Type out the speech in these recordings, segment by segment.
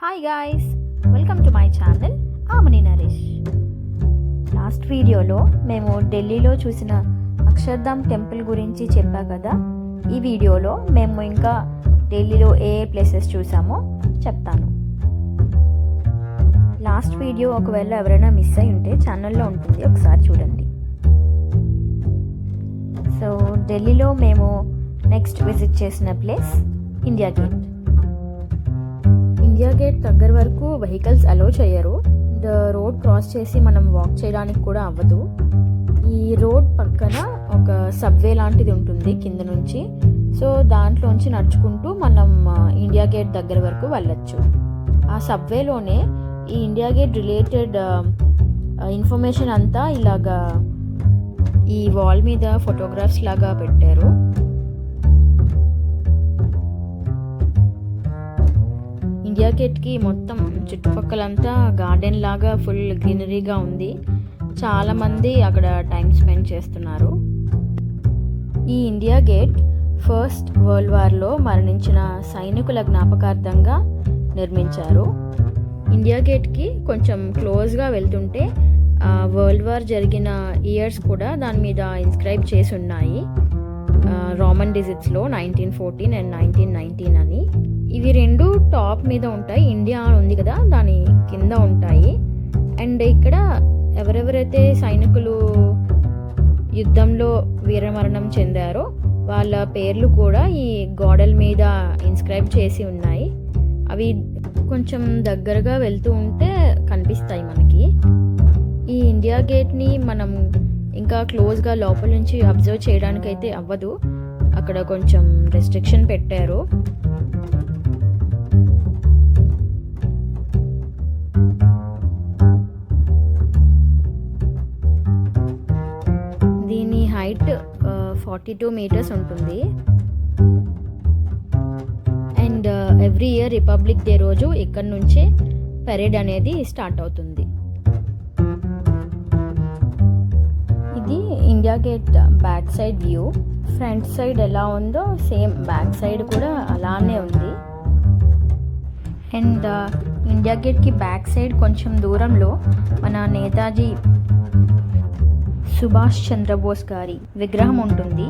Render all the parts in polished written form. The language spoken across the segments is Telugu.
Hi guys, welcome to my channel Amani Naresh. Last వీడియోలో మేము ఢిల్లీలో చూసిన అక్షర్ధామ్ టెంపుల్ గురించి చెప్పా కదా. ఈ వీడియోలో మేము ఇంకా ఢిల్లీలో ఏ ప్లేసెస్ చూసామో చెప్తాను. లాస్ట్ వీడియో ఒకవేళ ఎవరైనా మిస్ అయి ఉంటే ఛానల్లో ఉంటుంది, ఒకసారి చూడండి. సో ఢిల్లీలో మేము నెక్స్ట్ విజిట్ చేసిన place India gate. India gate దగ్గర వరకు వెహికల్స్ అలో చేయరు. రోడ్ క్రాస్ చేసి మనం వాక్ చేయడానికి కూడా అవ్వదు. ఈ రోడ్ పక్కన ఒక సబ్వే లాంటిది ఉంటుంది కింద నుంచి. సో దాంట్లోంచి నడుచుకుంటూ మనం ఇండియా గేట్ దగ్గర వరకు వెళ్ళొచ్చు. ఆ సబ్వేలోనే ఈ ఇండియా గేట్ రిలేటెడ్ ఇన్ఫర్మేషన్ అంతా ఇలాగా ఈ వాల్ మీద ఫోటోగ్రాఫ్స్ లాగా పెట్టారు. ఇండియా గేట్కి మొత్తం చుట్టుపక్కలంతా గార్డెన్ లాగా ఫుల్ గ్రీనరీగా ఉంది. చాలామంది అక్కడ టైం స్పెండ్ చేస్తున్నారు. ఈ ఇండియా గేట్ ఫస్ట్ వరల్డ్ వార్లో మరణించిన సైనికుల జ్ఞాపకార్థంగా నిర్మించారు. ఇండియా గేట్కి కొంచెం క్లోజ్గా వెళ్తుంటే వరల్డ్ వార్ జరిగిన ఇయర్స్ కూడా దాని మీద ఇన్స్క్రైబ్ చేసి ఉన్నాయి. రోమన్ డిజిట్స్లో 1914 అండ్ 1919 అని. ఇవి రెండు టాప్ మీద ఉంటాయి. ఇండియా ఉంది కదా, దాని కింద ఉంటాయి. అండ్ ఇక్కడ ఎవరెవరైతే సైనికులు యుద్ధంలో వీరమరణం చెందారో వాళ్ళ పేర్లు కూడా ఈ గోడల మీద ఇన్స్క్రైబ్ చేసి ఉన్నాయి. అవి కొంచెం దగ్గరగా వెళ్తూ ఉంటే కనిపిస్తాయి మనకి. ఈ ఇండియా గేట్ని మనం ఇంకా క్లోజ్గా లోపల నుంచి అబ్జర్వ్ చేయడానికైతే అవ్వదు. అక్కడ కొంచెం రెస్ట్రిక్షన్ పెట్టారు. దీని హైట్ 42 మీటర్స్ ఉంటుంది. And every year republic day రోజు ఇక్కడ నుంచే పెరేడ్ అనేది స్టార్ట్ అవుతుంది. ఇది India gate back side view. Front side ఎలా ఉందో సేమ్ బ్యాక్ సైడ్ కూడా అలానే ఉంది. అండ్ ఇండియా గేట్కి బ్యాక్ సైడ్ కొంచెం దూరంలో మన నేతాజీ సుభాష్ చంద్రబోస్ గారి విగ్రహం ఉంటుంది.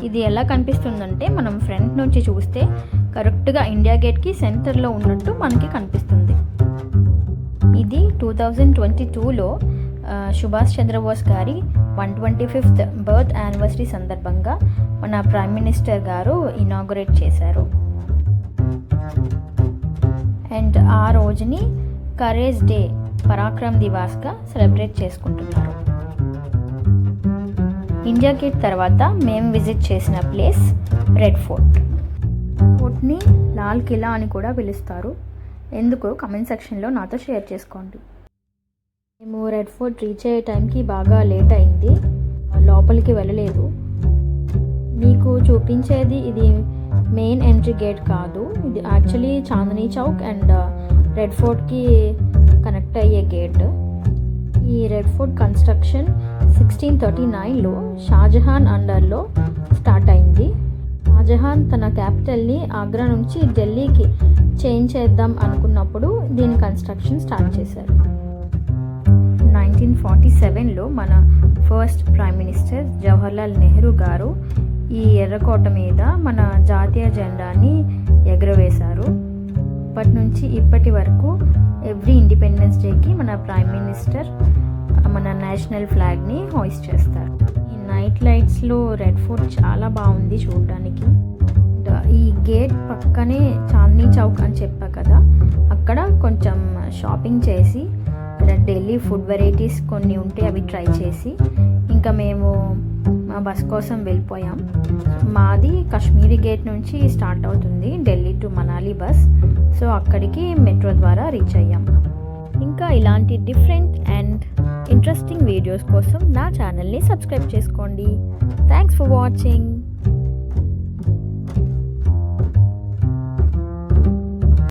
ఇది ఎలా కనిపిస్తుందంటే మనం ఫ్రంట్ నుంచి చూస్తే కరెక్ట్గా ఇండియా గేట్కి సెంటర్లో ఉన్నట్టు మనకి కనిపిస్తుంది. ఇది 2022లో సుభాష్ చంద్రబోస్ గారి 125th బర్త్ యానివర్సరీ సందర్భంగా మన ప్రైమ్ మినిస్టర్ గారు ఇనాగరేట్ చేశారు. అండ్ ఆ రోజుని కరేజ్ డే, పరాక్రమ్ దివాస్గా సెలబ్రేట్ చేసుకుంటున్నారు. ఇండియా గేట్ తర్వాత మేము విజిట్ చేసిన place red fort. ఫోర్ట్ని Lal Qila అని కూడా పిలుస్తారు. ఎందుకో కమెంట్ సెక్షన్లో నాతో షేర్ చేసుకోండి. మేము రెడ్ ఫోర్ట్ రీచ్ అయ్యే టైంకి బాగా లేట్ అయింది, లోపలికి వెళ్ళలేదు. మీకు చూపించేది ఇది మెయిన్ ఎంట్రీ గేట్ కాదు. ఇది actually Chandni Chowk and red ఫోర్ట్కి కనెక్ట్ అయ్యే గేట్. ఈ రెడ్ ఫోర్ట్ కన్స్ట్రక్షన్ 1639లో షాజహాన్ అండర్లో స్టార్ట్ అయింది. షాజహాన్ తన క్యాపిటల్ని ఆగ్రా నుంచి ఢిల్లీకి చేంజ్ చేద్దాం అనుకున్నప్పుడు దీని కన్స్ట్రక్షన్ స్టార్ట్ చేశారు. 1947లో మన first prime minister Jawaharlal Nehru గారు ఈ ఎర్రకోట మీద మన జాతీయ జెండాని ఎగురవేశారు. అప్పటి నుంచి ఇప్పటి వరకు ఎవ్రీ ఇండిపెండెన్స్ డేకి మన ప్రైమ్ మినిస్టర్ మన నేషనల్ ఫ్లాగ్ని హోయిస్ట్ చేస్తారు. ఈ నైట్ లైట్స్లో రెడ్ ఫోర్ట్ చాలా బాగుంది చూడడానికి. ఈ గేట్ పక్కనే చాందనీ చౌక్ అని చెప్పా కదా, అక్కడ కొంచెం షాపింగ్ చేసి ఢిల్లీ ఫుడ్ వెరైటీస్ కొన్ని ఉంటే అవి ట్రై చేసి ఇంకా మేము మా బస్ కోసం వెళ్ళిపోయాం. మాది కాశ్మీరీ గేట్ నుంచి స్టార్ట్ అవుతుంది Delhi to Manali bus. So అక్కడికి మెట్రో ద్వారా రీచ్ అయ్యాం. ఇంకా ఇలాంటి డిఫరెంట్ అండ్ ఇంట్రెస్టింగ్ వీడియోస్ కోసం నా ఛానల్ని సబ్స్క్రైబ్ చేసుకోండి. Thanks for watching.